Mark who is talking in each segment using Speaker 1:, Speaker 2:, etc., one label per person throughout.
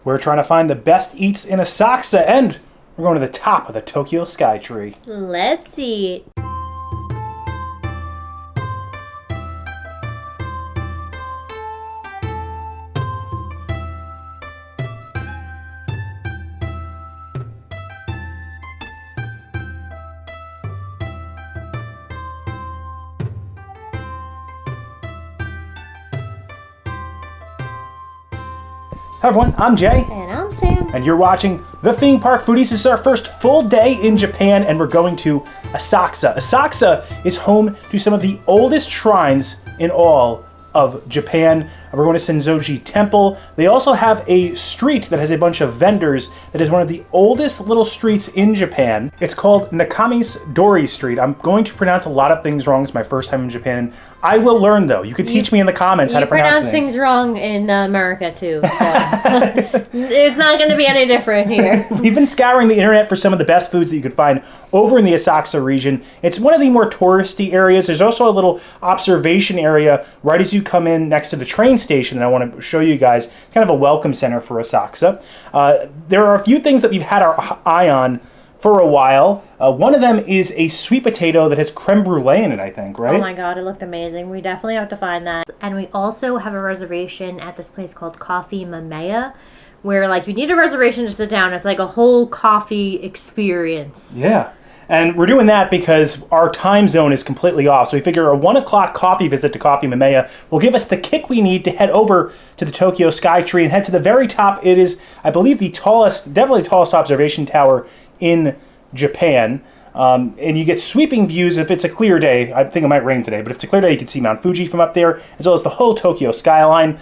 Speaker 1: We're trying to find the best eats in Asakusa, and we're going to the top of the Tokyo SkyTree.
Speaker 2: Let's eat.
Speaker 1: Hi everyone, I'm Jay.
Speaker 2: And I'm Sam.
Speaker 1: And you're watching The Theme Park Foodies. This is our first full day in Japan, and we're going to Asakusa. Asakusa is home to some of the oldest shrines in all of Japan. We're going to Senso-ji Temple. They also have a street that has a bunch of vendors that is one of the oldest little streets in Japan. It's called Nakamise-dori Street. I'm going to pronounce a lot of things wrong. It's my first time in Japan. I will learn, though. You could teach me in the comments how to pronounce things.
Speaker 2: You pronounce things wrong in America, too. So. It's not going to be any different here.
Speaker 1: We've been scouring the internet for some of the best foods that you could find over in the Asakusa region. It's one of the more touristy areas. There's also a little observation area right as you come in next to the train station, and I want to show you guys kind of a welcome center for Asakusa. There are a few things that we've had our eye on for a while. One of them is a sweet potato that has creme brulee in it, I think, right?
Speaker 2: Oh my god, it looked amazing. We definitely have to find that. And we also have a reservation at this place called Koffee Mameya, where like you need a reservation to sit down. It's like a whole coffee experience.
Speaker 1: Yeah. And we're doing that because our time zone is completely off. So we figure a 1 o'clock coffee visit to Koffee Mameya will give us the kick we need to head over to the Tokyo SkyTree and head to the very top. It is, I believe, the tallest, definitely the tallest observation tower in Japan. And you get sweeping views if it's a clear day. I think it might rain today, but if it's a clear day, you can see Mount Fuji from up there, as well as the whole Tokyo skyline.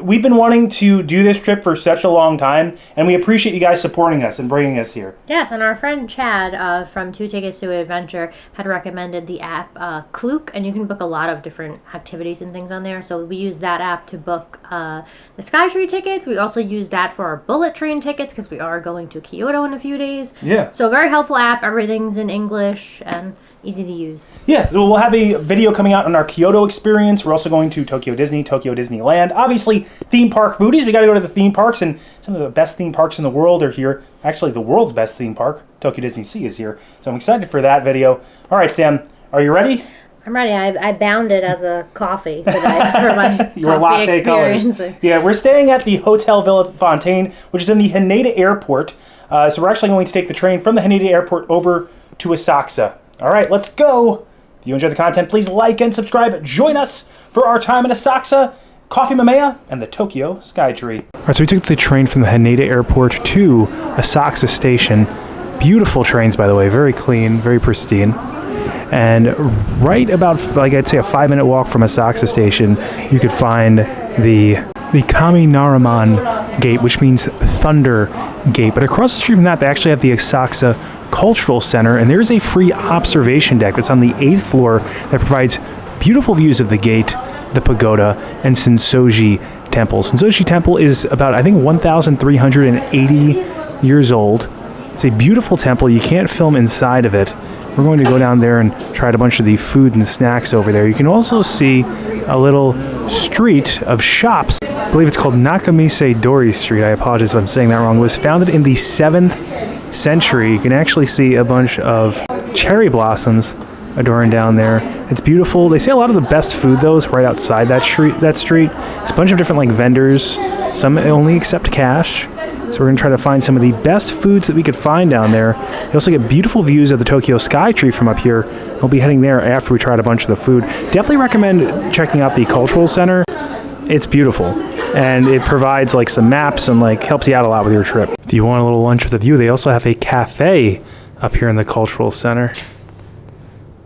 Speaker 1: We've been wanting to do this trip for such a long time, and we appreciate you guys supporting us and bringing us here.
Speaker 2: Yes, and our friend Chad from 2 Tickets to Adventure had recommended the app Klook, and you can book a lot of different activities and things on there. So we use that app to book the SkyTree tickets. We also use that for our bullet train tickets because we are going to Kyoto in a few days.
Speaker 1: Yeah.
Speaker 2: So very helpful app. Everything's in English and easy to use.
Speaker 1: Yeah, we'll have a video coming out on our Kyoto experience. We're also going to Tokyo Disney, Tokyo Disneyland. Obviously, theme park foodies. We got to go to the theme parks, and some of the best theme parks in the world are here. Actually, the world's best theme park, Tokyo Disney Sea, is here. So I'm excited for that video. All right, Sam, are you ready?
Speaker 2: I'm ready. I bound it as a coffee today for my
Speaker 1: Your
Speaker 2: coffee
Speaker 1: latte
Speaker 2: experience.
Speaker 1: colors. Yeah, we're staying at the Hotel Villa Fontaine, which is in the Haneda Airport. So we're actually going to take the train from the Haneda Airport over to Asakusa. All right, let's go. If you enjoyed the content, please like and subscribe. Join us for our time in Asakusa, Koffee Mameya, and the Tokyo SkyTree. All right, so we took the train from the Haneda Airport to Asakusa Station. Beautiful trains, by the way, very clean, very pristine. And right about, like I'd say, a 5-minute walk from Asakusa Station, you could find the Kaminarimon gate, which means Thunder Gate. But across the street from that, they actually have the Asakusa Cultural Center, and there's a free observation deck that's on the 8th floor that provides beautiful views of the gate, the pagoda, and Senso-ji Temple. Senso-ji Temple is about, I think, 1,380 years old. It's a beautiful temple. You can't film inside of it. We're going to go down there and try a bunch of the food and snacks over there. You can also see a little street of shops. I believe it's called Nakamise-dori Street. I apologize if I'm saying that wrong. It was founded in the 7th century. You can actually see a bunch of cherry blossoms adorned down there. It's beautiful. They say a lot of the best food, though, is right outside that street. It's a bunch of different like vendors. Some only accept cash. So we're going to try to find some of the best foods that we could find down there. You also get beautiful views of the Tokyo SkyTree from up here. We'll be heading there after we tried a bunch of the food. Definitely recommend checking out the Cultural Center. It's beautiful. And it provides like some maps and like helps you out a lot with your trip. If you want a little lunch with a view, they also have a cafe up here in the Cultural Center.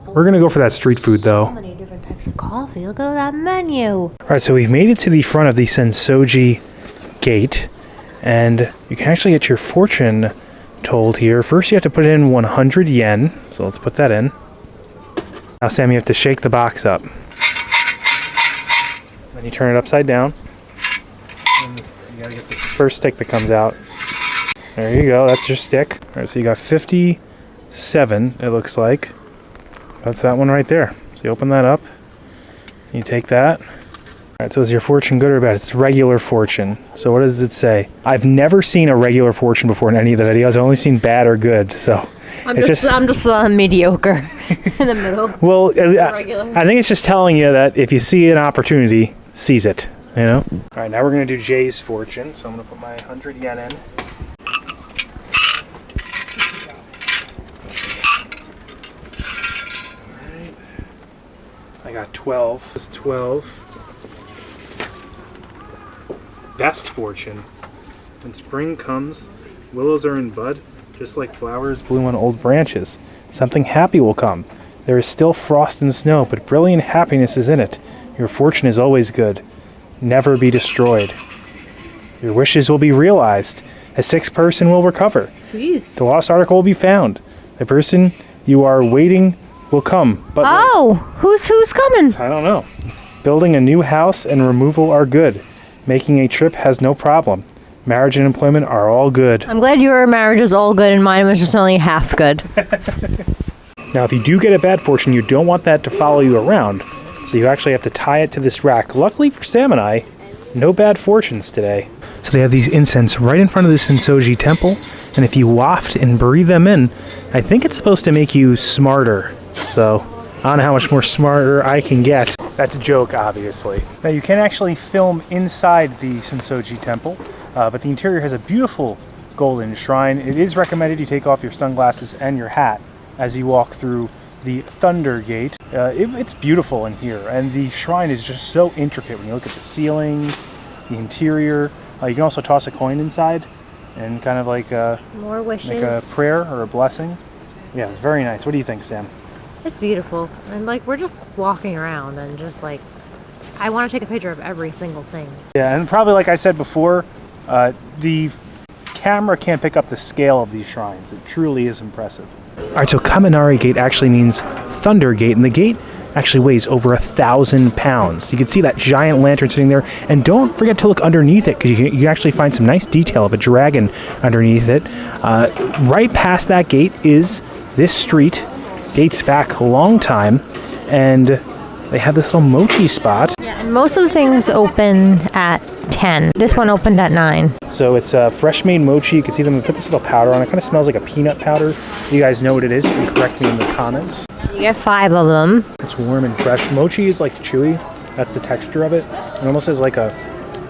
Speaker 1: We're going to go for that street food though.
Speaker 2: So many different types of coffee. Look at that menu.
Speaker 1: All right, so we've made it to the front of the Senso-ji gate. And you can actually get your fortune told here. First, you have to put in 100 yen. So let's put that in. Now, Sam, you have to shake the box up. Then you turn it upside down. And you gotta get the first stick that comes out. There you go. That's your stick. All right, so you got 57, it looks like. That's that one right there. So you open that up. You take that. Alright, so is your fortune good or bad? It's regular fortune. So what does it say? I've never seen a regular fortune before in any of the videos. I've only seen bad or good, so...
Speaker 2: I'm just mediocre in the middle.
Speaker 1: Well, I think it's just telling you that if you see an opportunity, seize it, you know? Alright, now we're going to do Jay's fortune. So I'm going to put my 100 yen in. Alright. I got 12. It's 12. Best fortune. When spring comes, willows are in bud, just like flowers bloom on old branches. Something happy will come. There is still frost and snow, but brilliant happiness is in it. Your fortune is always good. Never be destroyed. Your wishes will be realized. A sick person will recover.
Speaker 2: Jeez.
Speaker 1: The lost article will be found. The person you are waiting will come. But
Speaker 2: who's coming?
Speaker 1: I don't know. Building a new house and removal are good. Making a trip has no problem. Marriage and employment are all good.
Speaker 2: I'm glad your marriage is all good and mine was just only half good.
Speaker 1: Now, if you do get a bad fortune, you don't want that to follow you around. So you actually have to tie it to this rack. Luckily for Sam and I, no bad fortunes today. So they have these incense right in front of the Senso-ji Temple. And if you waft and breathe them in, I think it's supposed to make you smarter. So I don't know how much more smarter I can get. That's a joke, obviously. Now, you can actually film inside the Senso-ji Temple, but the interior has a beautiful golden shrine. It is recommended you take off your sunglasses and your hat as you walk through the Thunder Gate. It's beautiful in here, and the shrine is just so intricate when you look at the ceilings, the interior. You can also toss a coin inside and kind of like
Speaker 2: more wishes.
Speaker 1: Like a prayer or a blessing. Yeah, it's very nice. What do you think, Sam?
Speaker 2: It's beautiful, and like we're just walking around and just like I want to take a picture of every single thing. Yeah,
Speaker 1: and probably like I said before, the camera can't pick up the scale of these shrines. It truly is impressive. All right, so Kaminari Gate actually means Thunder Gate, and the gate actually weighs over 1,000 pounds. You can see that giant lantern sitting there, and don't forget to look underneath it because you can actually find some nice detail of a dragon underneath it. Right past that gate is this street. Dates back a long time, and they have this little mochi spot.
Speaker 2: Yeah, and most of the things open at 10. This one opened at 9.
Speaker 1: So it's fresh made mochi. You can see them put this little powder on. It kind of smells like a peanut powder. You guys know what it is. You can correct me in the comments.
Speaker 2: You get 5 of them.
Speaker 1: It's warm and fresh. Mochi is like chewy. That's the texture of it. It almost has like a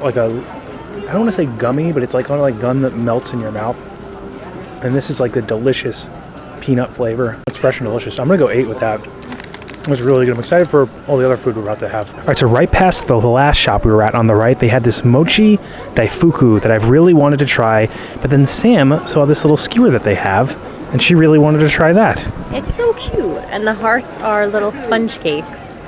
Speaker 1: I don't want to say gummy, but it's like kind of like gum that melts in your mouth. And this is like the delicious peanut flavor. It's fresh and delicious. I'm gonna go 8 with that. It was really good. I'm excited for all the other food we're about to have. All right, so right past the last shop we were at on the right, they had this mochi daifuku that I've really wanted to try, but then Sam saw this little skewer that they have, and she really wanted to try that.
Speaker 2: It's so cute, and the hearts are little sponge cakes.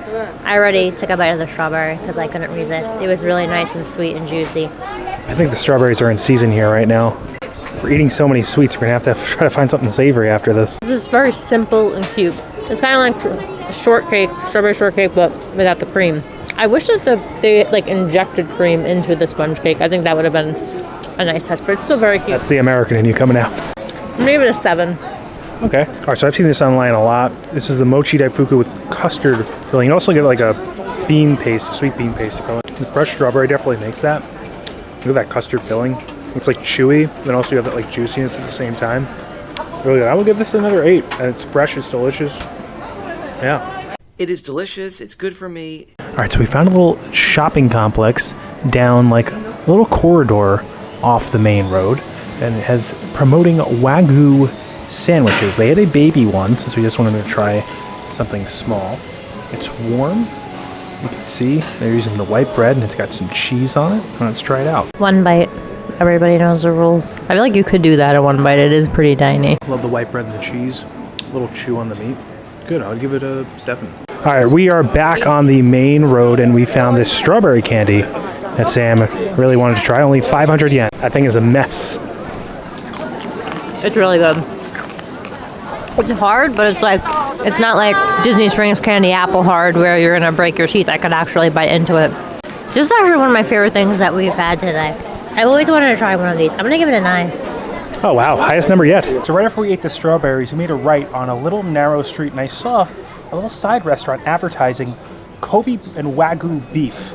Speaker 2: I already took a bite of the strawberry because I couldn't resist. It was really nice and sweet and juicy.
Speaker 1: I think the strawberries are in season here right now. We're eating so many sweets, we're gonna have to try to find something savory after this.
Speaker 2: This is very simple and cute. It's kind of like a shortcake, strawberry shortcake, but without the cream. I wish that they like injected cream into the sponge cake. I think that would have been a nice touch, but it's still very cute.
Speaker 1: That's the American in you coming out.
Speaker 2: I'm gonna give it a 7.
Speaker 1: Okay. All right, so I've seen this online a lot. This is the mochi daifuku with custard filling. You also get like a bean paste, a sweet bean paste to fill it. The fresh strawberry definitely makes that. Look at that custard filling. It's like chewy, then also you have that like juiciness at the same time. Really good. I will give this another 8, and it's fresh, it's delicious. Yeah.
Speaker 3: It is delicious. It's good for me.
Speaker 1: All right, so we found a little shopping complex down like a little corridor off the main road, and it has promoting Wagyu sandwiches. They had a baby one, since we just wanted to try something small. It's warm. You can see they're using the white bread, and it's got some cheese on it. Let's try it out.
Speaker 2: 1 bite. Everybody knows the rules. I feel like you could do that at 1 bite. It is pretty tiny.
Speaker 1: Love the white bread and the cheese. A little chew on the meat. Good, I'll give it a 7. All right, we are back on the main road, and we found this strawberry candy that Sam really wanted to try. Only 500 yen. That thing is a mess.
Speaker 2: It's really good. It's hard, but it's not like Disney Springs candy apple hard where you're gonna break your teeth. I could actually bite into it. This is actually one of my favorite things that we've had today. I've always wanted to try one of these. I'm gonna give it a 9.
Speaker 1: Oh wow, highest number yet. So right after we ate the strawberries, we made a right on a little narrow street, and I saw a little side restaurant advertising Kobe and Wagyu beef.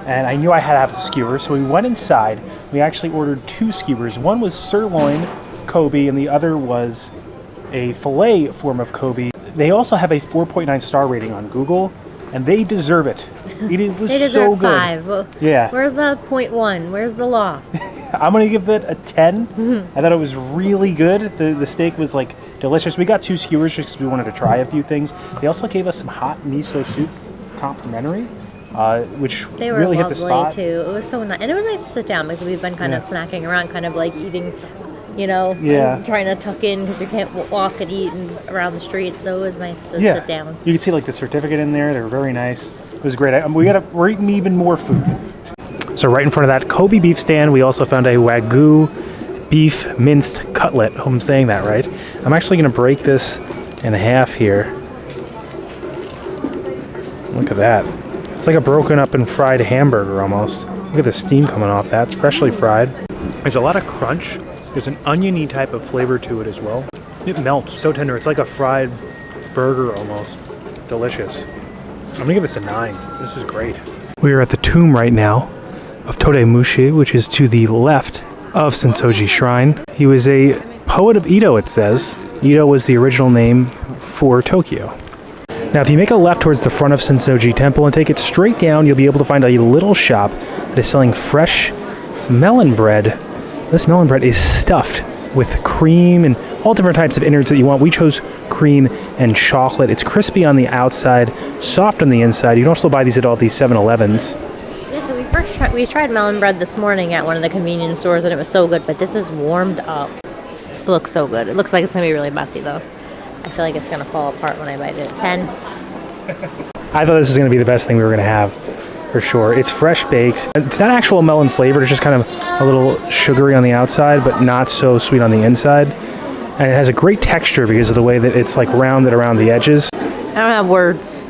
Speaker 1: and I knew I had to have a skewer, so we went inside. We actually ordered 2 skewers. One was sirloin Kobe, and the other was a filet form of Kobe. They also have a 4.9 star rating on Google, and they deserve it. It was
Speaker 2: They deserve
Speaker 1: so good.
Speaker 2: 5. Well,
Speaker 1: Yeah.
Speaker 2: Where's the 0.1? Where's the loss?
Speaker 1: I'm gonna give that a 10. I thought it was really good. The steak was like delicious. We got 2 skewers just because we wanted to try a few things. They also gave us some hot miso soup complimentary, which
Speaker 2: They were
Speaker 1: really hit
Speaker 2: lovely
Speaker 1: the spot.
Speaker 2: too. It was so nice, and it was nice to sit down because we've been kind of snacking around, kind of like eating, you know, and trying to tuck in because you can't walk and eat around the street. So it was nice to sit down.
Speaker 1: You could see like the certificate in there. They were very nice. It was great. We're eating even more food. So right in front of that Kobe beef stand, we also found a Wagyu beef minced cutlet. Hope I'm saying that right. I'm actually going to break this in half here. Look at that. It's like a broken up and fried hamburger almost. Look at the steam coming off that. It's freshly fried. There's a lot of crunch. There's an oniony type of flavor to it as well. It melts. So tender. It's like a fried burger almost. Delicious. I'm going to give this a 9. This is great. We are at the tomb right now of Todemushi, which is to the left of Senso-ji Shrine. He was a poet of Edo, it says. Edo was the original name for Tokyo. Now, if you make a left towards the front of Senso-ji Temple and take it straight down, you'll be able to find a little shop that is selling fresh melon bread. This melon bread is stuffed with cream and all different types of innards that you want. We chose cream and chocolate. It's crispy on the outside, soft on the inside. You can also buy these at all these 7-Elevens.
Speaker 2: Yeah, so we tried melon bread this morning at one of the convenience stores, and it was so good. But this is warmed up. It looks so good. It looks like it's gonna be really messy though. I feel like it's gonna fall apart when I bite it. 10.
Speaker 1: I thought this was going to be the best thing we were going to have, for sure. It's fresh baked. It's not actual melon flavored. It's just kind of a little sugary on the outside, but not so sweet on the inside. And it has a great texture because of the way that it's like rounded around the edges.
Speaker 2: I don't have words.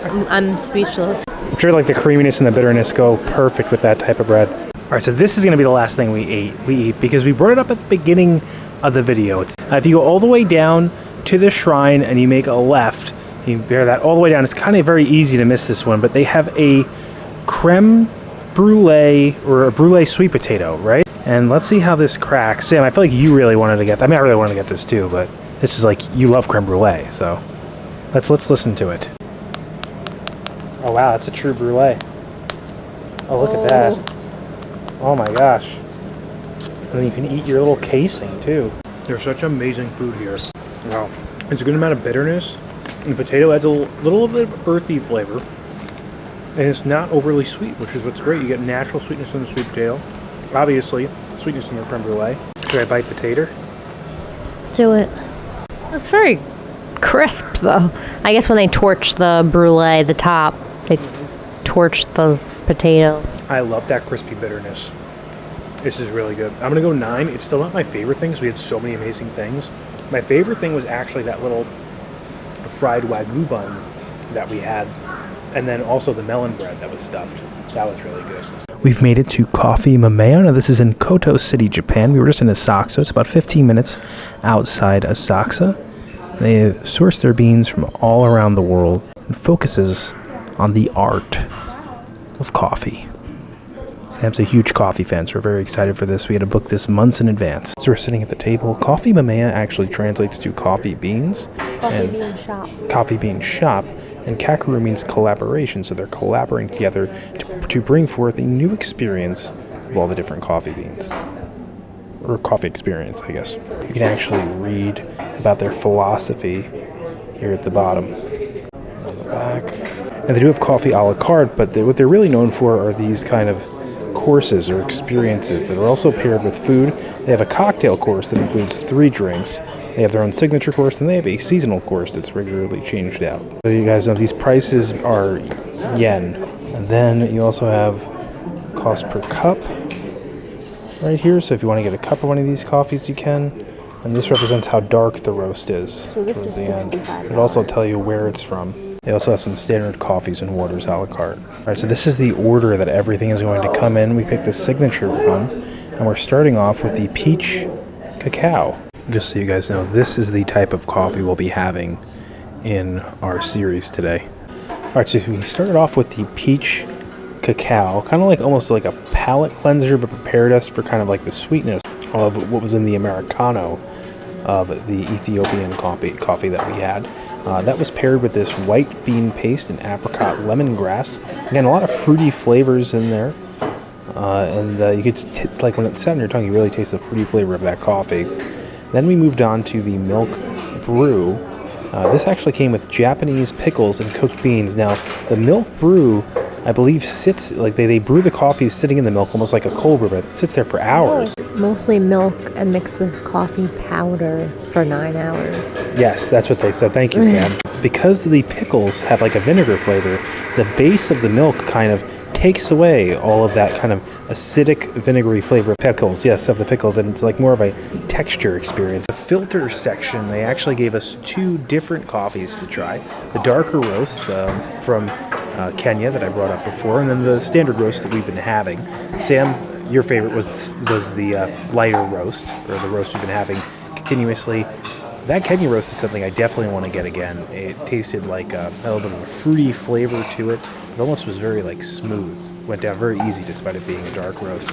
Speaker 2: I'm speechless.
Speaker 1: I'm sure like the creaminess and the bitterness go perfect with that type of bread. All right, so this is going to be the last thing we eat because we brought it up at the beginning of the video. It's, if you go all the way down to the shrine and you make a left, you bear that all the way down. It's kind of very easy to miss this one, but they have a creme brulee or a brulee sweet potato, right? And let's see how this cracks. Sam, I feel like you really wanted to get, I mean, I really wanted to get this too, but this is like, you love creme brulee, so let's listen to it. Oh wow, that's a true brulee. Oh, look at that. Oh my gosh. And then you can eat your little casing too. There's such amazing food here. Wow. It's a good amount of bitterness. And the potato adds a little bit of earthy flavor. And it's not overly sweet, which is what's great. You get natural sweetness in the sweet potato. Obviously, sweetness in the creme brulee. Should I bite the tater?
Speaker 2: Do it. It's very crisp though. I guess when they torch the brulee, the top, they torched those potatoes.
Speaker 1: I love that crispy bitterness. This is really good. I'm going to go 9. It's still not my favorite thing because we had so many amazing things. My favorite thing was actually that little fried Wagyu bun that we had, and then also the melon bread that was stuffed. That was really good. We've made it to Koffee Mameya. Now this is in Koto City, Japan. We were just in Asakusa. It's about 15 minutes outside Asakusa. They source their beans from all around the world and focuses on the art of coffee. Sam's a huge coffee fan, so we're very excited for this. We had to book this months in advance. So we're sitting at the table. Koffee Mameya actually translates to coffee beans.
Speaker 2: Coffee bean shop.
Speaker 1: Coffee bean shop. And Kakuru means collaboration, so they're collaborating together to bring forth a new experience of all the different coffee beans. Or coffee experience, I guess. You can actually read about their philosophy here at the bottom. On the back. And they do have coffee a la carte, but what they're really known for are these kind of courses or experiences that are also paired with food. They have a cocktail course that includes 3 drinks. They have their own signature course, and they have a seasonal course that's regularly changed out. So you guys know these prices are yen. And then you also have cost per cup right here. So if you want to get a cup of one of these coffees, you can. And this represents how dark the roast is.
Speaker 2: So this is $65.
Speaker 1: It'll also tell you where it's from. They also have some standard coffees and waters a la carte. All right, so this is the order that everything is going to come in. We picked the signature one, and we're starting off with the peach cacao. Just so you guys know, this is the type of coffee we'll be having in our series today. All right, so we started off with the peach cacao, kind of like almost like a palate cleanser, but prepared us for kind of like the sweetness of what was in the Americano of the Ethiopian coffee that we had. That was paired with this white bean paste and apricot lemongrass. Again, a lot of fruity flavors in there. And you could, like when it's set on your tongue, you really taste the fruity flavor of that coffee. Then we moved on to the milk brew. This actually came with Japanese pickles and cooked beans. Now, the milk brew, I believe, sits, like they brew the coffee sitting in the milk almost like a cold brew, but it sits there for hours.
Speaker 2: Mostly milk and mixed with coffee powder for 9 hours.
Speaker 1: Yes, that's what they said. Thank you, Sam. Because the pickles have like a vinegar flavor, the base of the milk kind of takes away all of that kind of acidic, vinegary flavor of pickles. Yes, of the pickles, and it's like more of a texture experience. The filter section, they actually gave us 2 different coffees to try. The darker roast from Kenya that I brought up before, and then the standard roast that we've been having. Sam, your favorite was the lighter roast, or the roast we've been having continuously. That Kenya roast is something I definitely want to get again. It tasted like a little bit of a fruity flavor to it. It almost was very like smooth. Went down very easy despite it being a dark roast.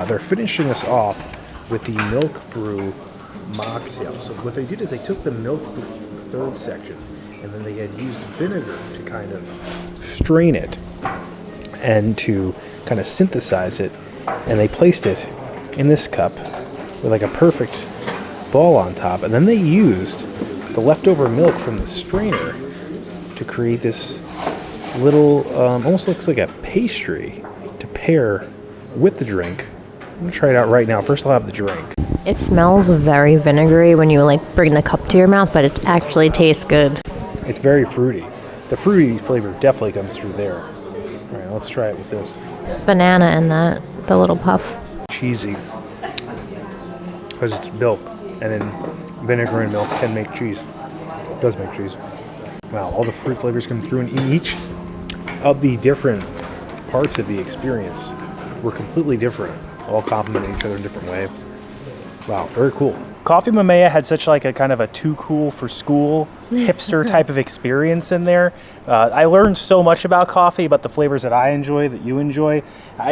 Speaker 1: They're finishing us off with the milk brew mocktail. So what they did is they took the milk brew, the third section, and then they had used vinegar to kind of strain it and to kind of synthesize it. And they placed it in this cup with like a perfect ball on top. And then they used the leftover milk from the strainer to create this little, almost looks like a pastry to pair with the drink. I'm gonna try it out right now. First I'll have the drink.
Speaker 2: It smells very vinegary when you like bring the cup to your mouth, but it actually tastes good.
Speaker 1: It's very fruity. The fruity flavor definitely comes through there. All right, let's try it with this.
Speaker 2: There's banana in that, the little puff.
Speaker 1: Cheesy, because it's milk, and then vinegar and milk can make cheese. It does make cheese. Wow, all the fruit flavors come through, and in each of the different parts of the experience were completely different, all complement each other in a different way. Wow, very cool. Koffee Mameya had such like a kind of a too cool for school hipster type of experience in there. I learned so much about coffee, about the flavors that I enjoy, that you enjoy.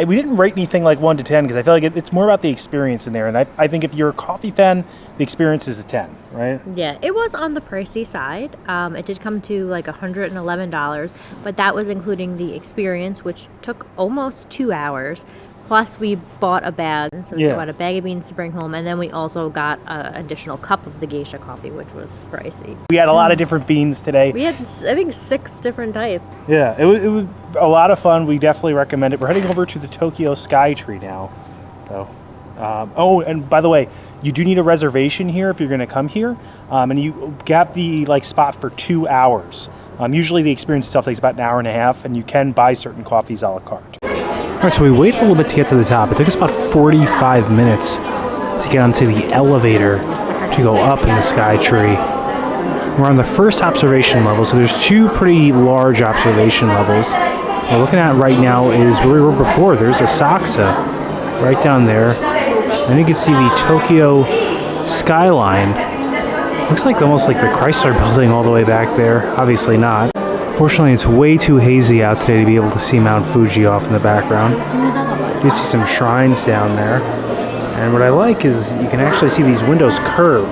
Speaker 1: We didn't rate anything like 1 to 10 because I feel like it's more about the experience in there. And I think if you're a coffee fan, the experience is a 10, right?
Speaker 2: Yeah, it was on the pricey side. It did come to like $111, but that was including the experience, which took almost 2 hours. Plus, we bought a bag, so we bought a bag of beans to bring home, and then we also got an additional cup of the geisha coffee, which was pricey.
Speaker 1: We had a lot of different beans today.
Speaker 2: We had, I think, 6 different types.
Speaker 1: Yeah, it was a lot of fun. We definitely recommend it. We're heading over to the Tokyo SkyTree now. So, oh, and by the way, you do need a reservation here if you're going to come here, and you have the spot for 2 hours. Usually, the experience itself takes about an hour and a half, and you can buy certain coffees a la carte. All right, so we waited a little bit to get to the top. It took us about 45 minutes to get onto the elevator to go up in the SkyTree. We're on the first observation level, so there's 2 pretty large observation levels. What we're looking at right now is where we were before. There's Asakusa right down there. And you can see the Tokyo skyline. Looks like almost like the Chrysler building all the way back there. Obviously not. Fortunately, it's way too hazy out today to be able to see Mount Fuji off in the background. You see some shrines down there. And what I like is you can actually see these windows curve.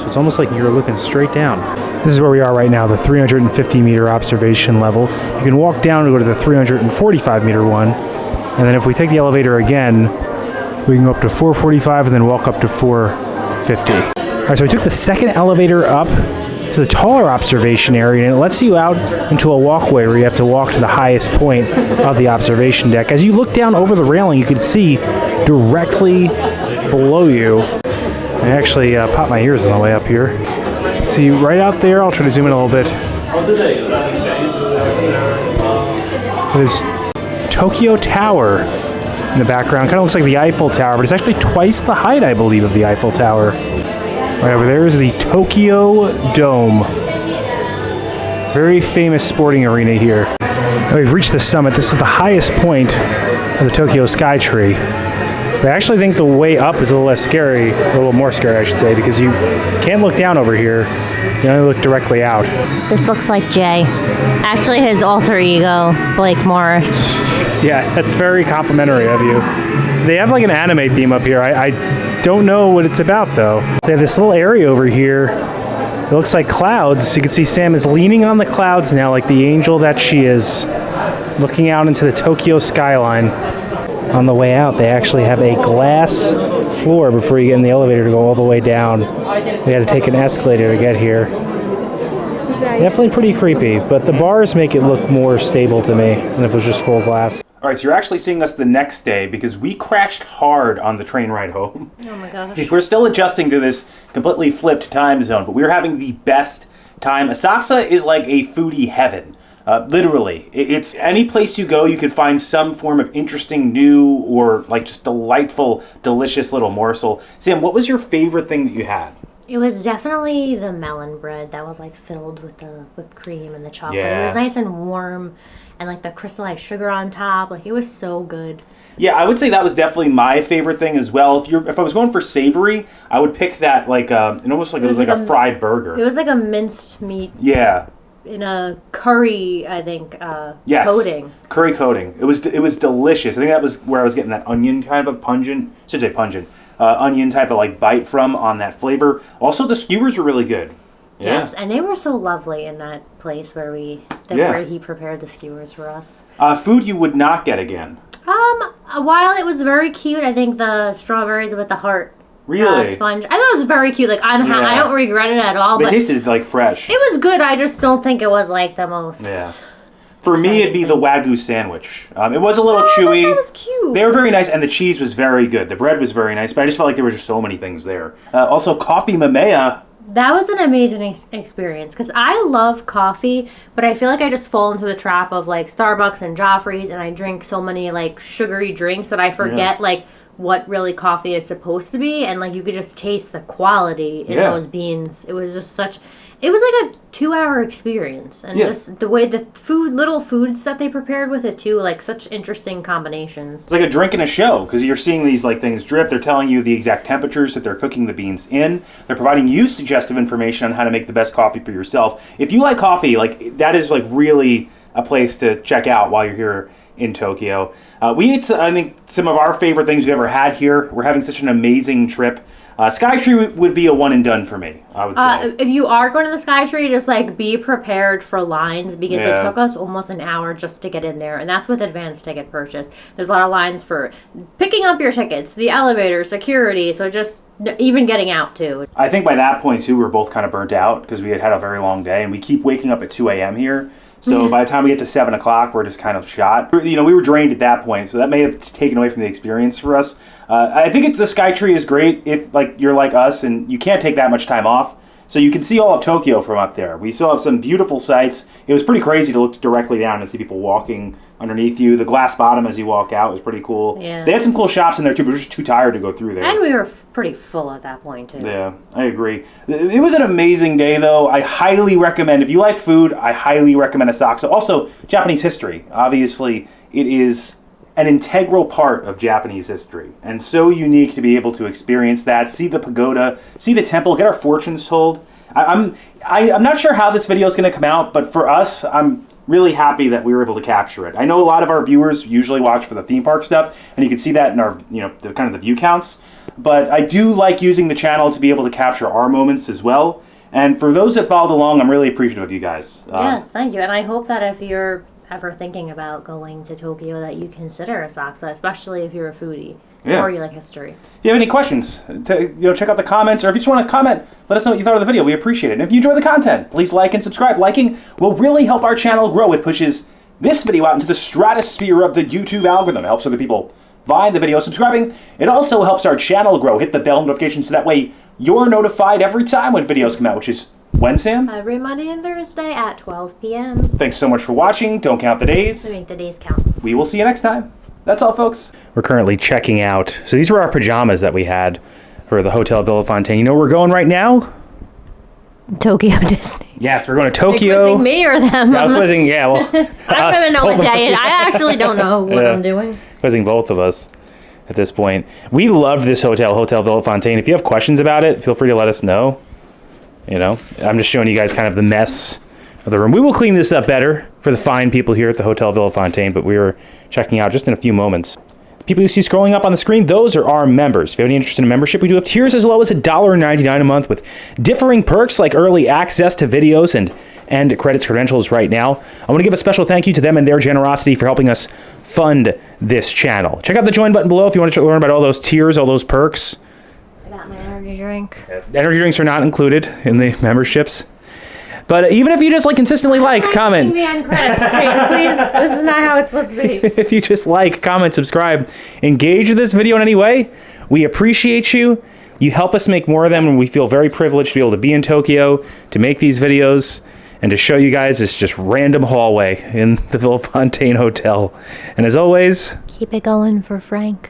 Speaker 1: So it's almost like you're looking straight down. This is where we are right now, the 350-meter observation level. You can walk down to go to the 345-meter one. And then if we take the elevator again, we can go up to 445 and then walk up to 450. All right, so we took the second elevator up to the taller observation area, and it lets you out into a walkway where you have to walk to the highest point of the observation deck. As you look down over the railing, you can see directly below you. I actually popped my ears on the way up here. See right out there, I'll try to zoom in a little bit. There's Tokyo Tower in the background. Kind of looks like the Eiffel Tower, but it's actually twice the height, I believe, of the Eiffel Tower. Right over there is the Tokyo Dome. Very famous sporting arena here. Now we've reached the summit. This is the highest point of the Tokyo SkyTree. But I actually think the way up is a little less scary, a little more scary, I should say, because you can't look down over here. You only look directly out.
Speaker 2: This looks like Jay. Actually, his alter ego, Blake Morris.
Speaker 1: Yeah, that's very complimentary of you. They have like an anime theme up here. I don't know what it's about though. They have this little area over here. It looks like clouds. You can see Sam is leaning on the clouds now like the angel that she is, looking out into the Tokyo skyline. On the way out, they actually have a glass floor before you get in the elevator to go all the way down. We had to take an escalator to get here. Definitely pretty creepy, but the bars make it look more stable to me than if it was just full glass. All right, so you're actually seeing us the next day because we crashed hard on the train ride home.
Speaker 2: Oh my gosh.
Speaker 1: We're still adjusting to this completely flipped time zone, but we were having the best time. Asakusa is like a foodie heaven. Literally. It's any place you go, you could find some form of interesting, new, or like just delightful, delicious little morsel. Sam, what was your favorite thing that you had?
Speaker 2: It was definitely the melon bread that was like filled with the whipped cream and the chocolate.
Speaker 1: Yeah.
Speaker 2: It was nice and warm, and like the crystallized sugar on top. Like it was so good.
Speaker 1: Yeah, I would say that was definitely my favorite thing as well. If I was going for savory, I would pick that like it almost like it was like a fried burger.
Speaker 2: It was like a minced meat.
Speaker 1: Yeah.
Speaker 2: In a curry, I think,
Speaker 1: yes.
Speaker 2: coating.
Speaker 1: Curry coating. It was delicious. I think that was where I was getting that onion kind of pungent. Should say pungent. Onion type of like bite from on that flavor. Also, the skewers were really good. Yeah.
Speaker 2: Yes, and they were so lovely in that place where where he prepared the skewers for us.
Speaker 1: Food you would not get again.
Speaker 2: While it was very cute, I think the strawberries with the heart
Speaker 1: really
Speaker 2: sponge. I thought it was very cute. Like I don't regret it at all.
Speaker 1: They
Speaker 2: but
Speaker 1: tasted like fresh.
Speaker 2: It was good. I just don't think it was like the most.
Speaker 1: Yeah. For me, it'd be the Wagyu sandwich. It was a little chewy.
Speaker 2: That was cute.
Speaker 1: They were very nice, and the cheese was very good. The bread was very nice, but I just felt like there were just so many things there. Also, Koffee Mameya.
Speaker 2: That was an amazing experience because I love coffee, but I feel like I just fall into the trap of like Starbucks and Joffrey's, and I drink so many like sugary drinks that I forget like what really coffee is supposed to be, and like you could just taste the quality in those beans. It was just it was like a 2-hour experience, and just the way the little foods that they prepared with it too, like such interesting combinations.
Speaker 1: It's like a drink and a show, because you're seeing these like things drip. They're telling you the exact temperatures that they're cooking the beans in. They're providing you suggestive information on how to make the best coffee for yourself. If you like coffee, like that is like really a place to check out while you're here in Tokyo. We ate, I think, some of our favorite things we've ever had here. We're having such an amazing trip. SkyTree would be a one and done for me, I would say.
Speaker 2: If you are going to the SkyTree, just like be prepared for lines because it took us almost an hour just to get in there, and that's with advanced ticket purchase. There's a lot of lines for picking up your tickets, the elevator, security, so just even getting out too.
Speaker 1: I think by that point too, we were both kind of burnt out because we had a very long day, and we keep waking up at 2 a.m. here. So by the time we get to 7 o'clock, we're just kind of shot. You know, we were drained at that point, so that may have taken away from the experience for us. I think the SkyTree is great if like you're like us and you can't take that much time off. So you can see all of Tokyo from up there. We still have some beautiful sights. It was pretty crazy to look directly down and see people walking underneath you. The glass bottom as you walk out was pretty cool.
Speaker 2: Yeah.
Speaker 1: They had some cool shops in there too, but we were just too tired to go through there.
Speaker 2: And we were pretty full at that point too.
Speaker 1: Yeah, I agree. It was an amazing day though. I highly recommend, if you like food, I highly recommend Asakusa. Also, Japanese history. Obviously, it is an integral part of Japanese history, and so unique to be able to experience that, see the pagoda, see the temple, get our fortunes told. I'm not sure how this video is going to come out, but for us, I'm really happy that we were able to capture it. I know a lot of our viewers usually watch for the theme park stuff, and you can see that in our, the kind of the view counts. But I do like using the channel to be able to capture our moments as well. And for those that followed along, I'm really appreciative of you guys.
Speaker 2: Yes, thank you. And I hope that if you're ever thinking about going to Tokyo, that you consider Asakusa, especially if you're a foodie or you like history. If
Speaker 1: you have any questions, check out the comments, or if you just want to comment, let us know what you thought of the video. We appreciate it. And if you enjoy the content, please like and subscribe. Liking will really help our channel grow. It pushes this video out into the stratosphere of the YouTube algorithm. It helps other people find the video. Subscribing, it also helps our channel grow. Hit the bell notification so that way you're notified every time when videos come out, which is when, Sam?
Speaker 2: Every Monday and Thursday at 12 p.m.
Speaker 1: Thanks so much for watching. Don't count the days.
Speaker 2: We make the days count.
Speaker 1: We will see you next time. That's all, folks. We're currently checking out. So these were our pajamas that we had for the Hotel Villefontaine. You know where we're going right now?
Speaker 2: Tokyo Disney.
Speaker 1: Yes, we're going to Tokyo.
Speaker 2: Are you quizzing me or them?
Speaker 1: Yeah, I'm quizzing, well.
Speaker 2: I don't even know what day it is. I actually don't know what I'm doing.
Speaker 1: Quizzing both of us at this point. We love this hotel, Hotel Villefontaine. If you have questions about it, feel free to let us know. I'm just showing you guys kind of the mess of the room. We will clean this up better for the fine people here at the Hotel Villefontaine, but we are checking out just in a few moments. People you see scrolling up on the screen, those are our members. If you have any interest in a membership, we do have tiers as low as $1.99 a month with differing perks like early access to videos and credits credentials right now. I want to give a special thank you to them and their generosity for helping us fund this channel. Check out the join button below if you want to learn about all those tiers, all those perks.
Speaker 2: I got my energy drink.
Speaker 1: Energy drinks are not included in the memberships. But even if you just consistently comment.
Speaker 2: Me on credits, please. This is not how it's supposed to be.
Speaker 1: If you just comment, subscribe, engage with this video in any way, we appreciate you. You help us make more of them, and we feel very privileged to be able to be in Tokyo, to make these videos, and to show you guys this just random hallway in the Villefontaine Hotel. And as always,
Speaker 2: keep it going for Frank.